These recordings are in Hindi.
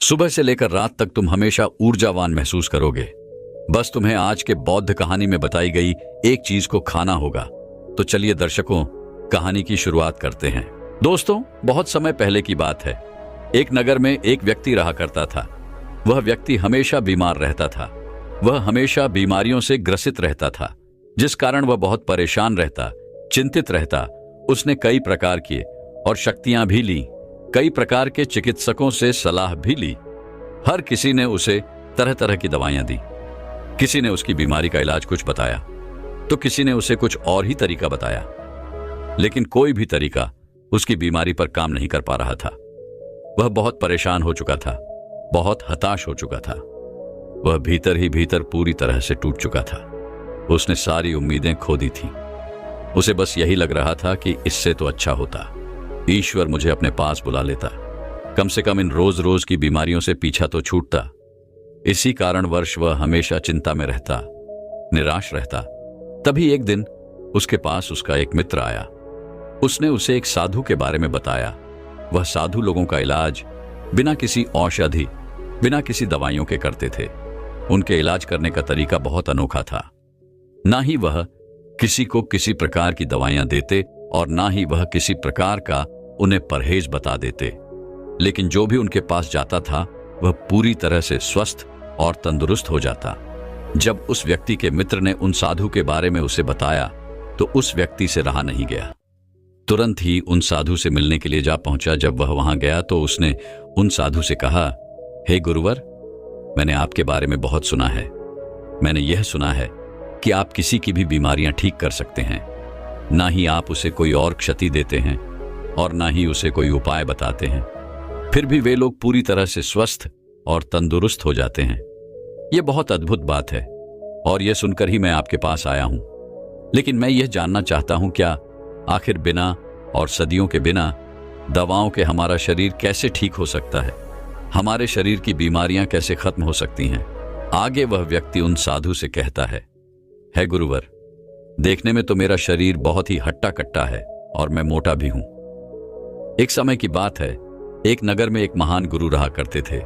सुबह से लेकर रात तक तुम हमेशा ऊर्जावान महसूस करोगे। बस तुम्हें आज के बौद्ध कहानी में बताई गई एक चीज को खाना होगा। तो चलिए दर्शकों, कहानी की शुरुआत करते हैं। दोस्तों, बहुत समय पहले की बात है। एक नगर में एक व्यक्ति रहा करता था। वह व्यक्ति हमेशा बीमार रहता था। वह हमेशा बीमारियों से ग्रसित रहता था, जिस कारण वह बहुत परेशान रहता, चिंतित रहता। उसने कई प्रकार किए और शक्तियां भी ली, कई प्रकार के चिकित्सकों से सलाह भी ली। हर किसी ने उसे तरह तरह की दवाइयां दी। किसी ने उसकी बीमारी का इलाज कुछ बताया, तो किसी ने उसे कुछ और ही तरीका बताया, लेकिन कोई भी तरीका उसकी बीमारी पर काम नहीं कर पा रहा था। वह बहुत परेशान हो चुका था, बहुत हताश हो चुका था। वह भीतर ही भीतर पूरी तरह से टूट चुका था। उसने सारी उम्मीदें खो दी थी। उसे बस यही लग रहा था कि इससे तो अच्छा होता, ईश्वर मुझे अपने पास बुला लेता, कम से कम इन रोज रोज की बीमारियों से पीछा तो छूटता। इसी कारणवश वह हमेशा चिंता में रहता, निराश रहता। तभी एक दिन उसके पास उसका एक मित्र आया। उसने उसे एक साधु के बारे में बताया। वह साधु लोगों का इलाज बिना किसी औषधि, बिना किसी दवाइयों के करते थे। उनके इलाज करने का तरीका बहुत अनोखा था। ना ही वह किसी को किसी प्रकार की दवाइयां देते और ना ही वह किसी प्रकार का उन्हें परहेज बता देते, लेकिन जो भी उनके पास जाता था वह पूरी तरह से स्वस्थ और तंदुरुस्त हो जाता। जब उस व्यक्ति के मित्र ने उन साधु के बारे में उसे बताया तो उस व्यक्ति से रहा नहीं गया। तुरंत ही उन साधु से मिलने के लिए जा पहुंचा। जब वह वहां गया तो उसने उन साधु से कहा, हे गुरुवर, मैंने आपके बारे में बहुत सुना है। मैंने यह सुना है कि आप किसी की भी बीमारियां ठीक कर सकते हैं। ना ही आप उसे कोई और क्षति देते हैं और ना ही उसे कोई उपाय बताते हैं, फिर भी वे लोग पूरी तरह से स्वस्थ और तंदुरुस्त हो जाते हैं। यह बहुत अद्भुत बात है और यह सुनकर ही मैं आपके पास आया हूं। लेकिन मैं यह जानना चाहता हूं, क्या आखिर बिना और सदियों के बिना दवाओं के हमारा शरीर कैसे ठीक हो सकता है? हमारे शरीर की बीमारियां कैसे खत्म हो सकती हैं? आगे वह व्यक्ति उन साधु से कहता है, हे गुरुवर, देखने में तो मेरा शरीर बहुत ही हट्टा कट्टा है और मैं मोटा भी हूं। एक समय की बात है, एक नगर में एक महान गुरु रहा करते थे।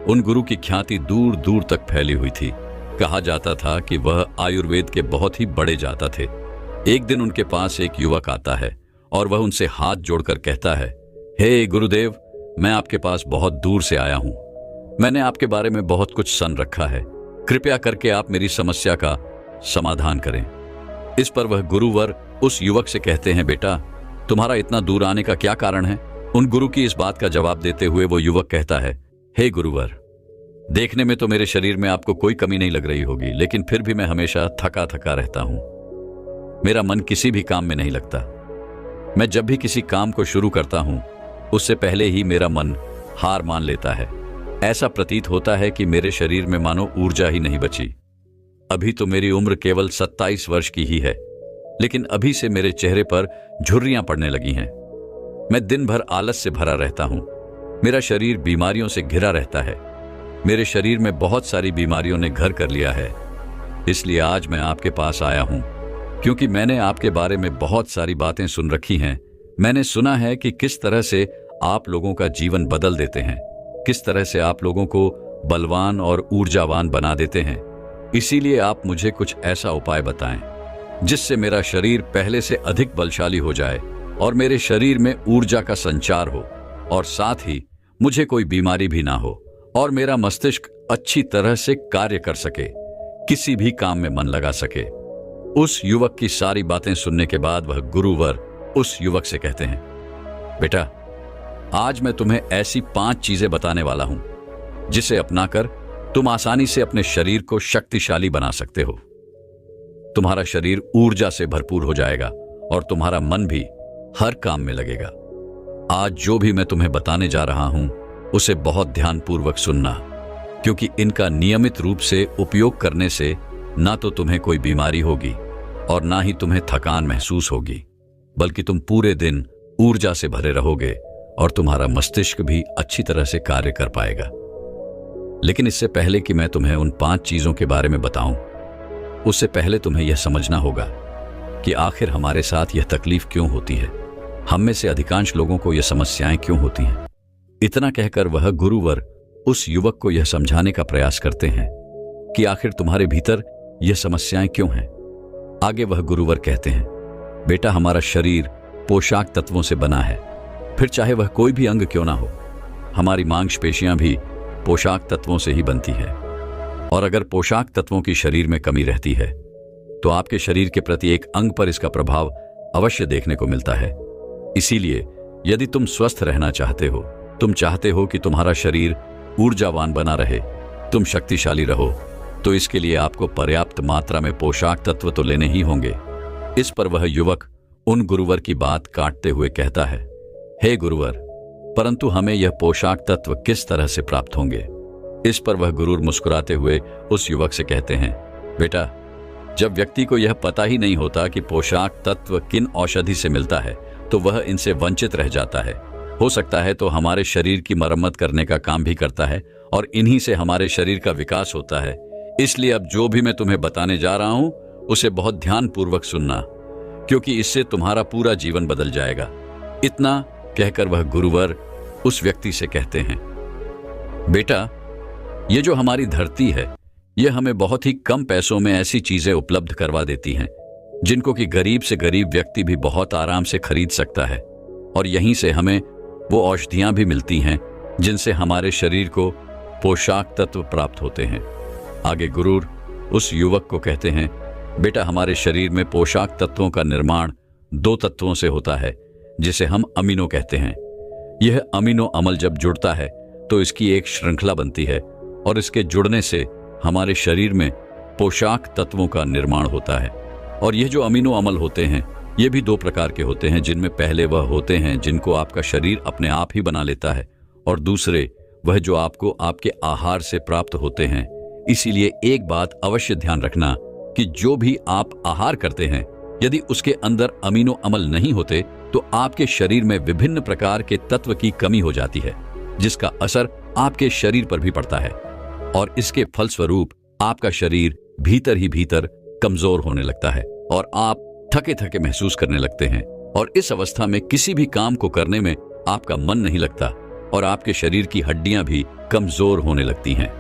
उन गुरु की ख्याति दूर दूर तक फैली हुई थी। कहा जाता था कि वह आयुर्वेद के बहुत ही बड़े जाता थे। एक दिन उनके पास एक युवक आता है और वह उनसे हाथ जोड़कर कहता है, हे गुरुदेव, मैं आपके पास बहुत दूर से आया हूं। मैंने आपके बारे में बहुत कुछ सुन रखा है। कृपया करके आप मेरी समस्या का समाधान करें। इस पर वह गुरुवर उस युवक से कहते हैं, बेटा, तुम्हारा इतना दूर आने का क्या कारण है? उन गुरु की इस बात का जवाब देते हुए वो युवक कहता है, हे गुरुवर, देखने में तो मेरे शरीर में आपको कोई कमी नहीं लग रही होगी, लेकिन फिर भी मैं हमेशा थका थका रहता हूं। मेरा मन किसी भी काम में नहीं लगता। मैं जब भी किसी काम को शुरू करता हूं, उससे पहले ही मेरा मन हार मान लेता है। ऐसा प्रतीत होता है कि मेरे शरीर में मानो ऊर्जा ही नहीं बची। अभी तो मेरी उम्र केवल 27 वर्ष की ही है, लेकिन अभी से मेरे चेहरे पर झुर्रियां पड़ने लगी हैं। मैं दिन भर आलस से भरा रहता हूं। मेरा शरीर बीमारियों से घिरा रहता है। मेरे शरीर में बहुत सारी बीमारियों ने घर कर लिया है। इसलिए आज मैं आपके पास आया हूं, क्योंकि मैंने आपके बारे में बहुत सारी बातें सुन रखी हैं। मैंने सुना है कि किस तरह से आप लोगों का जीवन बदल देते हैं, किस तरह से आप लोगों को बलवान और ऊर्जावान बना देते हैं। इसीलिए आप मुझे कुछ ऐसा उपाय बताएं जिससे मेरा शरीर पहले से अधिक बलशाली हो जाए और मेरे शरीर में ऊर्जा का संचार हो और साथ ही मुझे कोई बीमारी भी ना हो और मेरा मस्तिष्क अच्छी तरह से कार्य कर सके, किसी भी काम में मन लगा सके। उस युवक की सारी बातें सुनने के बाद वह गुरुवर उस युवक से कहते हैं, बेटा, आज मैं तुम्हें ऐसी 5 चीजें बताने वाला हूं जिसे अपनाकर तुम आसानी से अपने शरीर को शक्तिशाली बना सकते हो। तुम्हारा शरीर ऊर्जा से भरपूर हो जाएगा और तुम्हारा मन भी हर काम में लगेगा। आज जो भी मैं तुम्हें बताने जा रहा हूं, उसे बहुत ध्यानपूर्वक सुनना, क्योंकि इनका नियमित रूप से उपयोग करने से ना तो तुम्हें कोई बीमारी होगी और ना ही तुम्हें थकान महसूस होगी, बल्कि तुम पूरे दिन ऊर्जा से भरे रहोगे और तुम्हारा मस्तिष्क भी अच्छी तरह से कार्य कर पाएगा। लेकिन इससे पहले कि मैं तुम्हें उन 5 चीजों के बारे में बताऊं, उससे पहले तुम्हें यह समझना होगा कि आखिर हमारे साथ यह तकलीफ क्यों होती है। हम में से अधिकांश लोगों को यह समस्याएं क्यों होती हैं। इतना कहकर वह गुरुवर उस युवक को यह समझाने का प्रयास करते हैं कि आखिर तुम्हारे भीतर यह समस्याएं क्यों हैं। आगे वह गुरुवर कहते हैं, बेटा हमारा शरीर पोशाक तत्वों से बना है, फिर चाहे वह कोई भी अंग क्यों ना हो। हमारी मांसपेशियां भी पोशाक तत्वों से ही बनती है, और अगर पोशाक तत्वों की शरीर में कमी रहती है तो आपके शरीर के प्रति एक अंग पर इसका प्रभाव अवश्य देखने को मिलता है। इसीलिए यदि तुम स्वस्थ रहना चाहते हो, तुम चाहते हो कि तुम्हारा शरीर ऊर्जावान बना रहे, तुम शक्तिशाली रहो, तो इसके लिए आपको पर्याप्त मात्रा में पोशाक तत्व तो लेने ही होंगे। इस पर वह युवक उन गुरुवर की बात काटते हुए कहता है, हे गुरुवर, परंतु हमें यह पोशाक तत्व किस तरह से प्राप्त होंगे। इस पर वह गुरुर मुस्कुराते हुए उस युवक से कहते हैं, बेटा जब व्यक्ति को यह पता ही नहीं होता कि पोशाक तत्व किन औषधि से मिलता है तो वह इनसे वंचित रह जाता है। हो सकता है तो हमारे शरीर की मरम्मत करने का काम भी करता है और इन्हीं से हमारे शरीर का विकास होता है। इसलिए अब जो भी मैं तुम्हें बताने जा रहा हूं उसे बहुत ध्यानपूर्वक सुनना, क्योंकि इससे तुम्हारा पूरा जीवन बदल जाएगा। इतना कहकर वह गुरुवर उस व्यक्ति से कहते हैं, बेटा ये जो हमारी धरती है यह हमें बहुत ही कम पैसों में ऐसी चीजें उपलब्ध करवा देती हैं जिनको कि गरीब से गरीब व्यक्ति भी बहुत आराम से खरीद सकता है, और यहीं से हमें वो औषधियां भी मिलती हैं जिनसे हमारे शरीर को पोशाक तत्व प्राप्त होते हैं। आगे गुरुर उस युवक को कहते हैं, बेटा हमारे शरीर में पोशाक तत्वों का निर्माण 2 तत्वों से होता है जिसे हम अमीनो कहते हैं। यह अमीनो अम्ल जब जुड़ता है तो इसकी एक श्रृंखला बनती है और इसके जुड़ने से हमारे शरीर में पोशाक तत्वों का निर्माण होता है। और यह जो अमीनो अम्ल होते हैं ये भी 2 प्रकार के होते हैं, जिनमें पहले वह होते हैं जिनको आपका शरीर अपने आप ही बना लेता है, और दूसरे वह जो आपको आपके आहार से प्राप्त होते हैं। इसीलिए एक बात अवश्य ध्यान रखना कि जो भी आप आहार करते हैं यदि उसके अंदर अमीनो अम्ल नहीं होते तो आपके शरीर में विभिन्न प्रकार के तत्व की कमी हो जाती है, जिसका असर आपके शरीर पर भी पड़ता है, और इसके फलस्वरूप आपका शरीर भीतर ही भीतर कमजोर होने लगता है और आप थके थके महसूस करने लगते हैं, और इस अवस्था में किसी भी काम को करने में आपका मन नहीं लगता और आपके शरीर की हड्डियां भी कमजोर होने लगती हैं,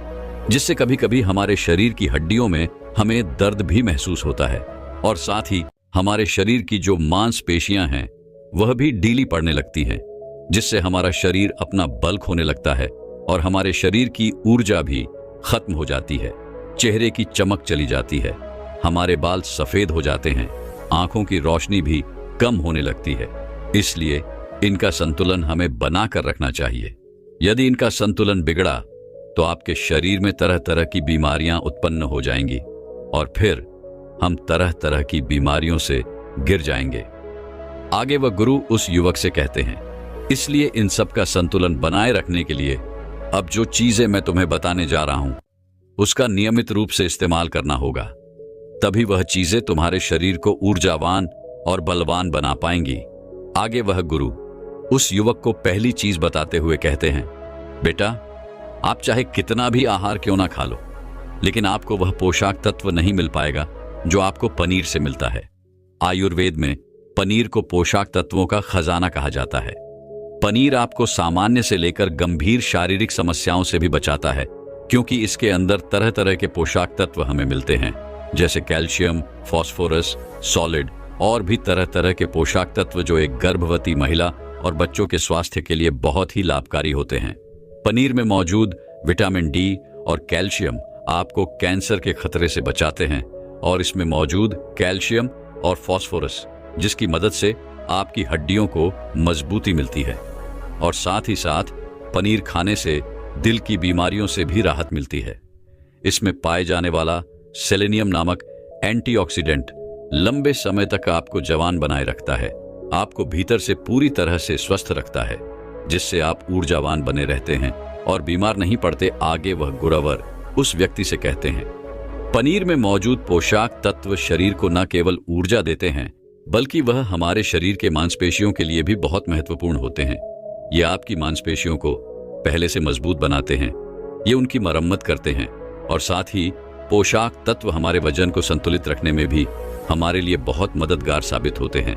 जिससे कभी कभी हमारे शरीर की हड्डियों में हमें दर्द भी महसूस होता है, और साथ ही हमारे शरीर की जो मांसपेशियां हैं वह भी ढीली पड़ने लगती हैं, जिससे हमारा शरीर अपना बल खोने लगता है और हमारे शरीर की ऊर्जा भी खत्म हो जाती है। चेहरे की चमक चली जाती है, हमारे बाल सफेद हो जाते हैं, आंखों की रोशनी भी कम होने लगती है। इसलिए इनका संतुलन हमें बनाकर रखना चाहिए। यदि इनका संतुलन बिगड़ा तो आपके शरीर में तरह तरह की बीमारियां उत्पन्न हो जाएंगी और फिर हम तरह तरह की बीमारियों से गिर जाएंगे। आगे वह गुरु उस युवक से कहते हैं, इसलिए इन सब का संतुलन बनाए रखने के लिए अब जो चीजें मैं तुम्हें बताने जा रहा हूं उसका नियमित रूप से इस्तेमाल करना होगा, तभी वह चीजें तुम्हारे शरीर को ऊर्जावान और बलवान बना पाएंगी। आगे वह गुरु उस युवक को पहली चीज बताते हुए कहते हैं, बेटा आप चाहे कितना भी आहार क्यों ना खा लो, लेकिन आपको वह पोशाक तत्व नहीं मिल पाएगा जो आपको पनीर से मिलता है। आयुर्वेद में पनीर को पोशाक तत्वों का खजाना कहा जाता है। पनीर आपको सामान्य से लेकर गंभीर शारीरिक समस्याओं से भी बचाता है, क्योंकि इसके अंदर तरह तरह के पोशाक तत्व हमें मिलते हैं, जैसे कैल्शियम, फास्फोरस, सॉलिड और भी तरह तरह के पोशाक तत्व जो एक गर्भवती महिला और बच्चों के स्वास्थ्य के लिए बहुत ही लाभकारी होते हैं। पनीर में मौजूद विटामिन डी और कैल्शियम आपको कैंसर के खतरे से बचाते हैं, और इसमें मौजूद कैल्शियम और फास्फोरस जिसकी मदद से आपकी हड्डियों को मजबूती मिलती है, और साथ ही साथ पनीर खाने से दिल की बीमारियों से भी राहत मिलती है। इसमें पाए जाने वाला सेलेनियम नामक एंटीऑक्सीडेंट लंबे समय तक आपको जवान बनाए रखता है, आपको भीतर से पूरी तरह से स्वस्थ रखता है, जिससे आप ऊर्जावान बने रहते हैं और बीमार नहीं पड़ते। आगे वह गुरुवर उस व्यक्ति से कहते हैं, पनीर में मौजूद पोशाक तत्व शरीर को न केवल ऊर्जा देते हैं बल्कि वह हमारे शरीर के मांसपेशियों के लिए भी बहुत महत्वपूर्ण होते हैं। ये आपकी मांसपेशियों को पहले से मजबूत बनाते हैं, ये उनकी मरम्मत करते हैं, और साथ ही पोशाक तत्व हमारे वजन को संतुलित रखने में भी हमारे लिए बहुत मददगार साबित होते हैं।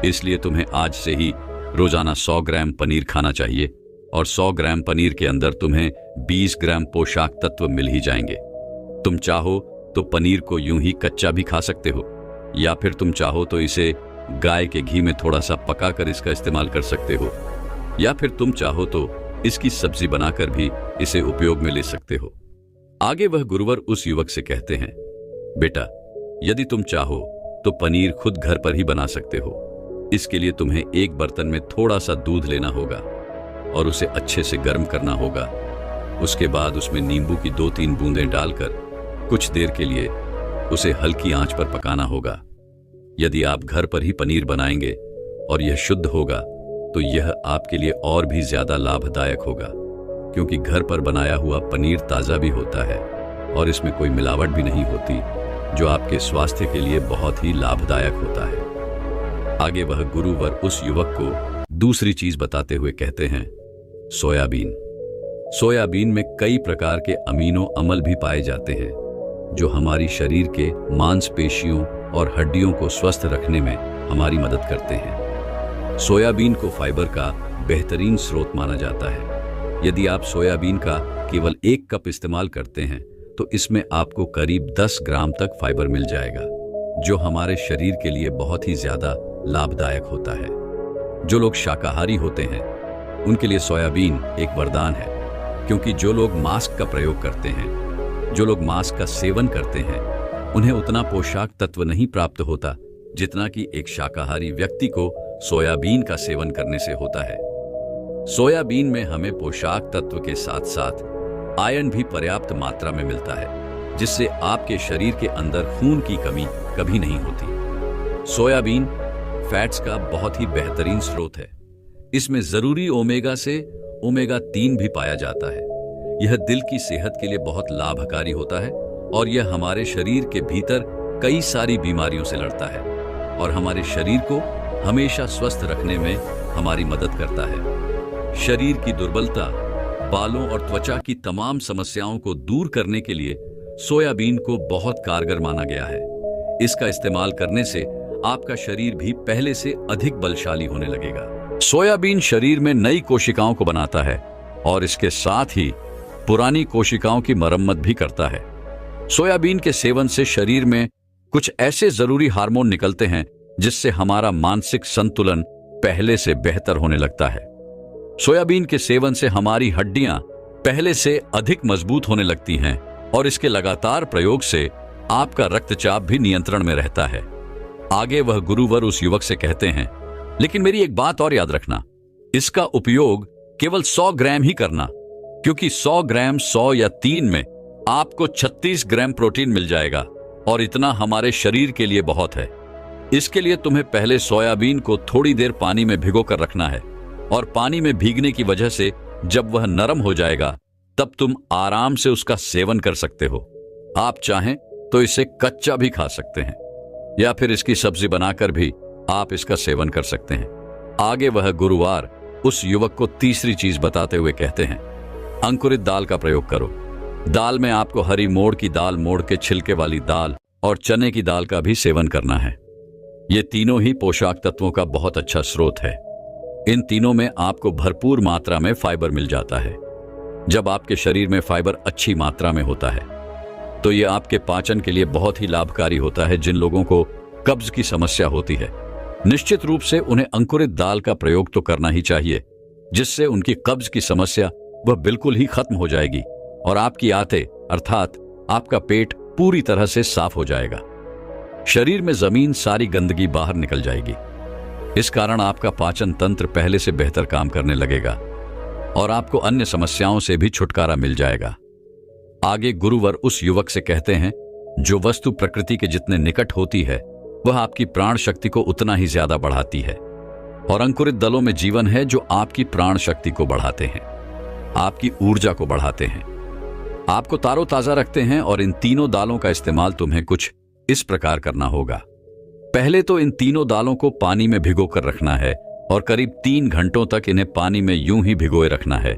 इसलिए तुम्हें आज से ही रोजाना 100 ग्राम पनीर खाना चाहिए, और 100 ग्राम पनीर के अंदर तुम्हें 20 ग्राम पोषक तत्व मिल ही जाएंगे। तुम चाहो तो पनीर को यूं ही कच्चा भी खा सकते हो, या फिर तुम चाहो तो इसे गाय के घी में थोड़ा सा पकाकर इसका इस्तेमाल कर सकते हो, या फिर तुम चाहो तो इसकी सब्जी बनाकर भी इसे उपयोग में ले सकते हो। आगे वह गुरुवर उस युवक से कहते हैं, बेटा, यदि तुम चाहो तो पनीर खुद घर पर ही बना सकते हो। इसके लिए तुम्हें एक बर्तन में थोड़ा सा दूध लेना होगा और उसे अच्छे से गर्म करना होगा। उसके बाद उसमें नींबू की 2-3 बूंदें डालकर कुछ देर के लिए उसे हल्की आंच पर पकाना होगा। यदि आप घर पर ही पनीर बनाएंगे और यह शुद्ध होगा तो यह आपके लिए और भी ज्यादा लाभदायक होगा, क्योंकि घर पर बनाया हुआ पनीर ताजा भी होता है और इसमें कोई मिलावट भी नहीं होती, जो आपके स्वास्थ्य के लिए बहुत ही लाभदायक होता है। आगे वह गुरुवर उस युवक को दूसरी चीज बताते हुए कहते हैं, सोयाबीन। सोयाबीन में कई प्रकार के अमीनो अम्ल भी पाए जाते हैं जो हमारी शरीर के मांसपेशियों और हड्डियों को स्वस्थ रखने में हमारी मदद करते हैं। सोयाबीन को फाइबर का बेहतरीन स्रोत माना जाता है। यदि आप सोयाबीन का केवल 1 कप इस्तेमाल करते हैं तो इसमें आपको करीब 10 ग्राम तक फाइबर मिल जाएगा, जो हमारे शरीर के लिए बहुत ही ज्यादा लाभदायक होता है। जो लोग शाकाहारी होते हैं उनके लिए सोयाबीन एक वरदान है, क्योंकि जो लोग मांस का प्रयोग करते हैं, जो लोग मांस का सेवन करते हैं, उन्हें उतना पोषक तत्व नहीं प्राप्त होता जितना कि एक शाकाहारी व्यक्ति को सोयाबीन का सेवन करने से होता है। सोयाबीन में हमें पोषक तत्व के साथ साथ आयरन भी पर्याप्त मात्रा में मिलता है, जिससे आपके शरीर के अंदर खून की कमी कभी नहीं होती। सोयाबीन फैट्स का बहुत ही बेहतरीन स्रोत है। इसमें जरूरी ओमेगा से ओमेगा 3 भी पाया जाता है। यह दिल की सेहत के लिए बहुत लाभकारी होता है और यह हमारे शरीर के भीतर कई सारी बीमारियों से लड़ता है और हमारे शरीर को हमेशा स्वस्थ रखने में हमारी मदद करता है। शरीर की दुर्बलता, बालों और त्वचा की तमाम समस्याओं को दूर करने के लिए सोयाबीन को बहुत कारगर माना गया है। इसका इस्तेमाल करने से आपका शरीर भी पहले से अधिक बलशाली होने लगेगा। सोयाबीन शरीर में नई कोशिकाओं को बनाता है और इसके साथ ही पुरानी कोशिकाओं की मरम्मत भी करता है। सोयाबीन के सेवन से शरीर में कुछ ऐसे जरूरी हार्मोन निकलते हैं जिससे हमारा मानसिक संतुलन पहले से बेहतर होने लगता है। सोयाबीन के सेवन से हमारी हड्डियां पहले से अधिक मजबूत होने लगती हैं और इसके लगातार प्रयोग से आपका रक्तचाप भी नियंत्रण में रहता है। आगे वह गुरुवर उस युवक से कहते हैं, लेकिन मेरी एक बात और याद रखना, इसका उपयोग केवल 100 ग्राम ही करना, क्योंकि 100 ग्राम 100 या 3 में आपको 36 ग्राम प्रोटीन मिल जाएगा और इतना हमारे शरीर के लिए बहुत है। इसके लिए तुम्हें पहले सोयाबीन को थोड़ी देर पानी में भिगो कर रखना है और पानी में भीगने की वजह से जब वह नरम हो जाएगा तब तुम आराम से उसका सेवन कर सकते हो। आप चाहें तो इसे कच्चा भी खा सकते हैं या फिर इसकी सब्जी बनाकर भी आप इसका सेवन कर सकते हैं। आगे वह गुरुवार उस युवक को तीसरी चीज बताते हुए कहते हैं, अंकुरित दाल का प्रयोग करो। दाल में आपको हरी मोड़ की दाल, मोड़ के छिलके वाली दाल और चने की दाल का भी सेवन करना है। ये तीनों ही पोषक तत्वों का बहुत अच्छा स्रोत है। इन तीनों में आपको भरपूर मात्रा में फाइबर मिल जाता है। जब आपके शरीर में फाइबर अच्छी मात्रा में होता है तो यह आपके पाचन के लिए बहुत ही लाभकारी होता है। जिन लोगों को कब्ज की समस्या होती है, निश्चित रूप से उन्हें अंकुरित दाल का प्रयोग तो करना ही चाहिए, जिससे उनकी कब्ज की समस्या वह बिल्कुल ही खत्म हो जाएगी और आपकी आंतें अर्थात आपका पेट पूरी तरह से साफ हो जाएगा। शरीर में जमीन सारी गंदगी बाहर निकल जाएगी। इस कारण आपका पाचन तंत्र पहले से बेहतर काम करने लगेगा और आपको अन्य समस्याओं से भी छुटकारा मिल जाएगा। आगे गुरुवर उस युवक से कहते हैं, जो वस्तु प्रकृति के जितने निकट होती है वह आपकी प्राण शक्ति को उतना ही ज्यादा बढ़ाती है और अंकुरित दलों में जीवन है जो आपकी प्राण शक्ति को बढ़ाते हैं, आपकी ऊर्जा को बढ़ाते हैं, आपको तारोताजा रखते हैं। और इन तीनों दालों का इस्तेमाल तुम्हें कुछ इस प्रकार करना होगा। पहले तो इन तीनों दालों को पानी में भिगो कर रखना है और करीब 3 घंटों तक इन्हें पानी में यूं ही भिगोए रखना है।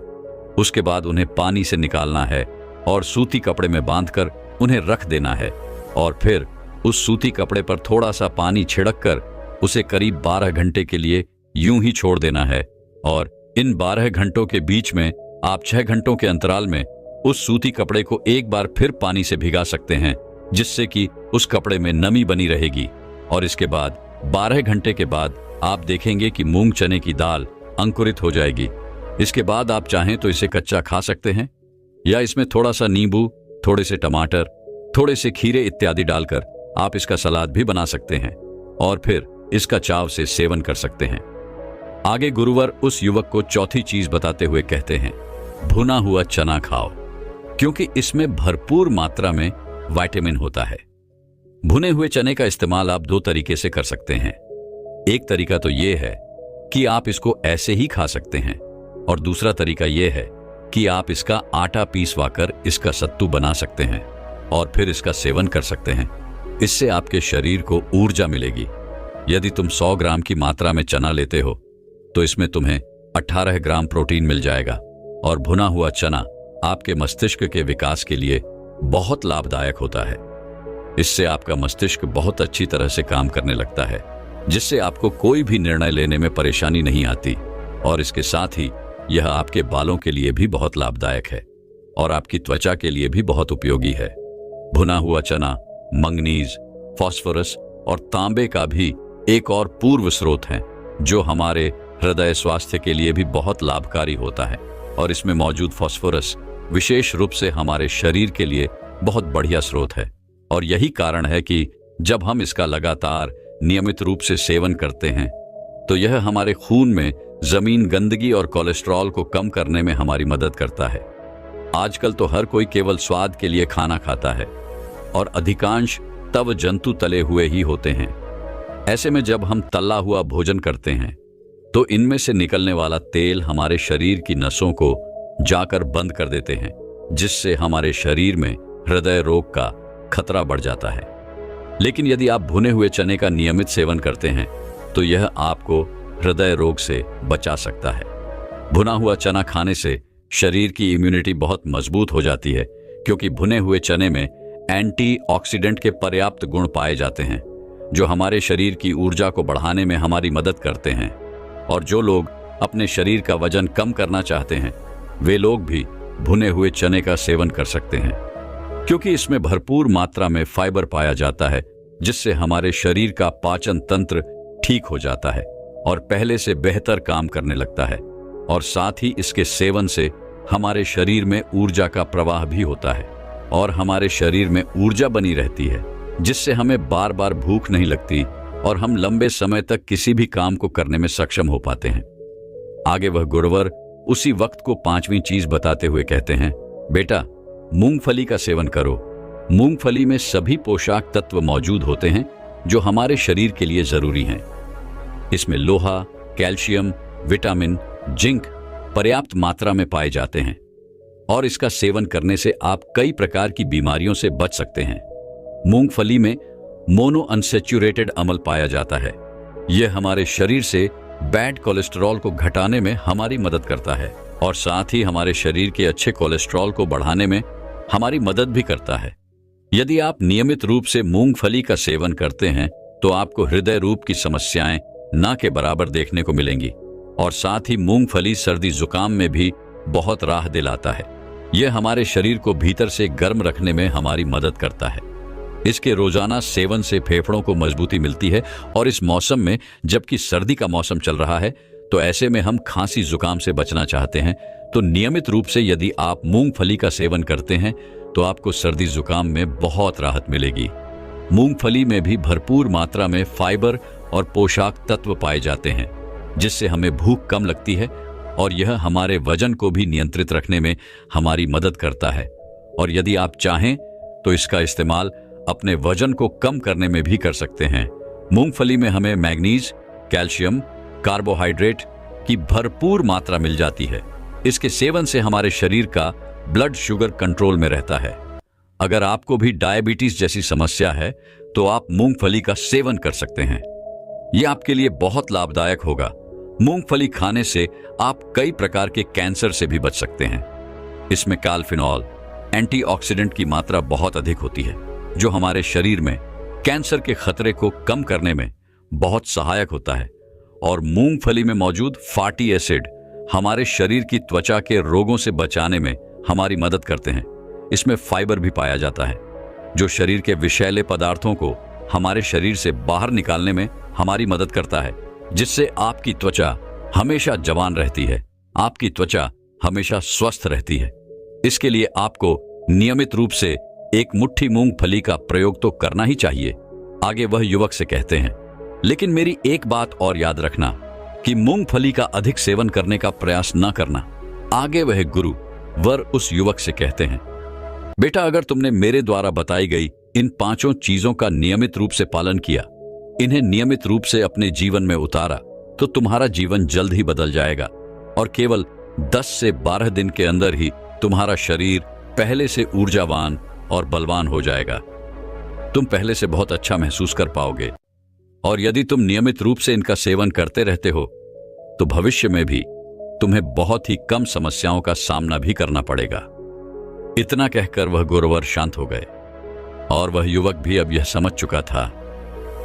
उसके बाद उन्हें पानी से निकालना है और सूती कपड़े में बांधकर उन्हें रख देना है और फिर उस सूती कपड़े पर थोड़ा सा पानी छिड़क कर उसे करीब 12 घंटे के लिए यूं ही छोड़ देना है। और इन 12 घंटों के बीच में आप 6 घंटों के अंतराल में उस सूती कपड़े को एक बार फिर पानी से भिगा सकते हैं, जिससे कि उस कपड़े में नमी बनी रहेगी। और इसके बाद 12 घंटे के बाद आप देखेंगे कि मूंग चने की दाल अंकुरित हो जाएगी। इसके बाद आप चाहें तो इसे कच्चा खा सकते हैं, या इसमें थोड़ा सा नींबू, थोड़े से टमाटर, थोड़े से खीरे इत्यादि डालकर आप इसका सलाद भी बना सकते हैं और फिर इसका चाव से सेवन कर सकते हैं। आगे गुरुवर उस युवक को चौथी चीज बताते हुए कहते हैं, भुना हुआ चना खाओ, क्योंकि इसमें भरपूर मात्रा में विटामिन होता है। भुने हुए चने का इस्तेमाल आप 2 तरीके से कर सकते हैं। एक तरीका तो यह है कि आप इसको ऐसे ही खा सकते हैं, और दूसरा तरीका यह है कि आप इसका आटा पीसवाकर इसका सत्तू बना सकते हैं और फिर इसका सेवन कर सकते हैं। इससे आपके शरीर को ऊर्जा मिलेगी। यदि तुम 100 ग्राम की मात्रा में चना लेते हो तो इसमें तुम्हें 18 ग्राम प्रोटीन मिल जाएगा, और भुना हुआ चना आपके मस्तिष्क के विकास के लिए बहुत लाभदायक होता है। इससे आपका मस्तिष्क बहुत अच्छी तरह से काम करने लगता है, जिससे आपको कोई भी निर्णय लेने में परेशानी नहीं आती। और इसके साथ ही यह आपके बालों के लिए भी बहुत लाभदायक है और आपकी त्वचा के लिए भी बहुत उपयोगी है। भुना हुआ चना मंगनीज, फास्फोरस और तांबे का भी एक और पूर्व स्रोत है, जो हमारे हृदय स्वास्थ्य के लिए भी बहुत लाभकारी होता है। और इसमें मौजूद फास्फोरस विशेष रूप से हमारे शरीर के लिए बहुत बढ़िया स्रोत है। और यही कारण है कि जब हम इसका लगातार नियमित रूप से सेवन करते हैं तो यह हमारे खून में जमीन गंदगी और कोलेस्ट्रॉल को कम करने में हमारी मदद करता है। आजकल तो हर कोई केवल स्वाद के लिए खाना खाता है और अधिकांश तव जंतु तले हुए ही होते हैं। ऐसे में जब हम तला हुआ भोजन करते हैं तो इनमें से निकलने वाला तेल हमारे शरीर की नसों को जाकर बंद कर देते हैं, जिससे हमारे शरीर में हृदय रोग का खतरा बढ़ जाता है। लेकिन यदि आप भुने हुए चने का नियमित सेवन करते हैं तो यह आपको हृदय रोग से बचा सकता है। भुना हुआ चना खाने से शरीर की इम्यूनिटी बहुत मजबूत हो जाती है, क्योंकि भुने हुए चने में एंटीऑक्सीडेंट के पर्याप्त गुण पाए जाते हैं, जो हमारे शरीर की ऊर्जा को बढ़ाने में हमारी मदद करते हैं। और जो लोग अपने शरीर का वजन कम करना चाहते हैं, वे लोग भी भुने हुए चने का सेवन कर सकते हैं, क्योंकि इसमें भरपूर मात्रा में फाइबर पाया जाता है, जिससे हमारे शरीर का पाचन तंत्र ठीक हो जाता है और पहले से बेहतर काम करने लगता है। और साथ ही इसके सेवन से हमारे शरीर में ऊर्जा का प्रवाह भी होता है और हमारे शरीर में ऊर्जा बनी रहती है, जिससे हमें बार बार भूख नहीं लगती और हम लंबे समय तक किसी भी काम को करने में सक्षम हो पाते हैं। आगे वह गुरुवर उसी वक्त को 5वीं चीज बताते हुए कहते हैं, बेटा मूंगफली का सेवन करो। मूंगफली में सभी पोषक तत्व मौजूद होते हैं जो हमारे शरीर के लिए जरूरी हैं। इसमें लोहा, कैल्शियम, विटामिन, जिंक पर्याप्त मात्रा में पाए जाते हैं और इसका सेवन करने से आप कई प्रकार की बीमारियों से बच सकते हैं। मूंगफली में मोनो अनसेचुरेटेड अम्ल पाया जाता है। यह हमारे शरीर से बैड कोलेस्ट्रॉल को घटाने में हमारी मदद करता है और साथ ही हमारे शरीर के अच्छे कोलेस्ट्रॉल को बढ़ाने में हमारी मदद भी करता है। यदि आप नियमित रूप से मूंगफली का सेवन करते हैं तो आपको हृदय रूप की समस्याएं ना के बराबर देखने को मिलेंगी और साथ ही मूंगफली सर्दी जुकाम में भी बहुत राह दिलाता है। यह हमारे शरीर को भीतर से गर्म रखने में हमारी मदद करता है। इसके रोजाना सेवन से फेफड़ों को मजबूती मिलती है और इस मौसम में, जबकि सर्दी का मौसम चल रहा है, तो ऐसे में हम खांसी जुकाम से बचना चाहते हैं तो नियमित रूप से यदि आप मूंगफली का सेवन करते हैं तो आपको सर्दी जुकाम में बहुत राहत मिलेगी। मूंगफली में भी भरपूर मात्रा में फाइबर और पोषक तत्व पाए जाते हैं, जिससे हमें भूख कम लगती है और यह हमारे वजन को भी नियंत्रित रखने में हमारी मदद करता है। और यदि आप चाहें तो इसका इस्तेमाल अपने वजन को कम करने में भी कर सकते हैं। मूंगफली में हमें मैग्नीज, कैल्शियम, कार्बोहाइड्रेट की भरपूर मात्रा मिल जाती है। इसके सेवन से हमारे शरीर का ब्लड शुगर कंट्रोल में रहता है। अगर आपको भी डायबिटीज जैसी समस्या है तो आप मूंगफली का सेवन कर सकते हैं। यह आपके लिए बहुत लाभदायक होगा। मूंगफली खाने से आप कई प्रकार के कैंसर से भी बच सकते हैं। इसमें काल्फिनॉल, एंटीऑक्सीडेंट की मात्रा बहुत अधिक होती है, जो हमारे शरीर में कैंसर के खतरे को कम करने में बहुत सहायक होता है। और मूंगफली में मौजूद फैटी एसिड हमारे शरीर की त्वचा के रोगों से बचाने में हमारी मदद करते हैं। इसमें फाइबर भी पाया जाता है, जो शरीर के विषैले पदार्थों को हमारे शरीर से बाहर निकालने में हमारी मदद करता है, जिससे आपकी त्वचा हमेशा जवान रहती है, आपकी त्वचा हमेशा स्वस्थ रहती है। इसके लिए आपको नियमित रूप से एक मुट्ठी मूंगफली का प्रयोग तो करना ही चाहिए, आगे वह युवक से कहते हैं। लेकिन मेरी एक बात और याद रखना कि मूंगफली का अधिक सेवन करने का प्रयास न करना, आगे वह गुरु वर उस युवक से कहते हैं। बेटा, अगर तुमने मेरे द्वारा बताई गई इन 5 चीजों का नियमित रूप से पालन किया, इन्हें नियमित रूप से अपने जीवन में उतारा, तो तुम्हारा जीवन जल्द ही बदल जाएगा और केवल 10 से 12 दिन के अंदर ही तुम्हारा शरीर पहले से ऊर्जावान और बलवान हो जाएगा। तुम पहले से बहुत अच्छा महसूस कर पाओगे और यदि तुम नियमित रूप से इनका सेवन करते रहते हो तो भविष्य में भी तुम्हें बहुत ही कम समस्याओं का सामना भी करना पड़ेगा। इतना कहकर वह गुरुवर शांत हो गए और वह युवक भी अब यह समझ चुका था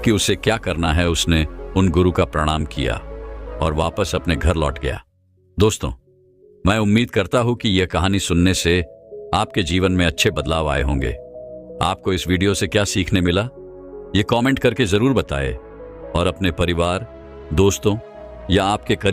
कि उसे क्या करना है। उसने उन गुरु का प्रणाम किया और वापस अपने घर लौट गया। दोस्तों, मैं उम्मीद करता हूं कि यह कहानी सुनने से आपके जीवन में अच्छे बदलाव आए होंगे। आपको इस वीडियो से क्या सीखने मिला, ये कमेंट करके जरूर बताएं और अपने परिवार, दोस्तों या आपके करीब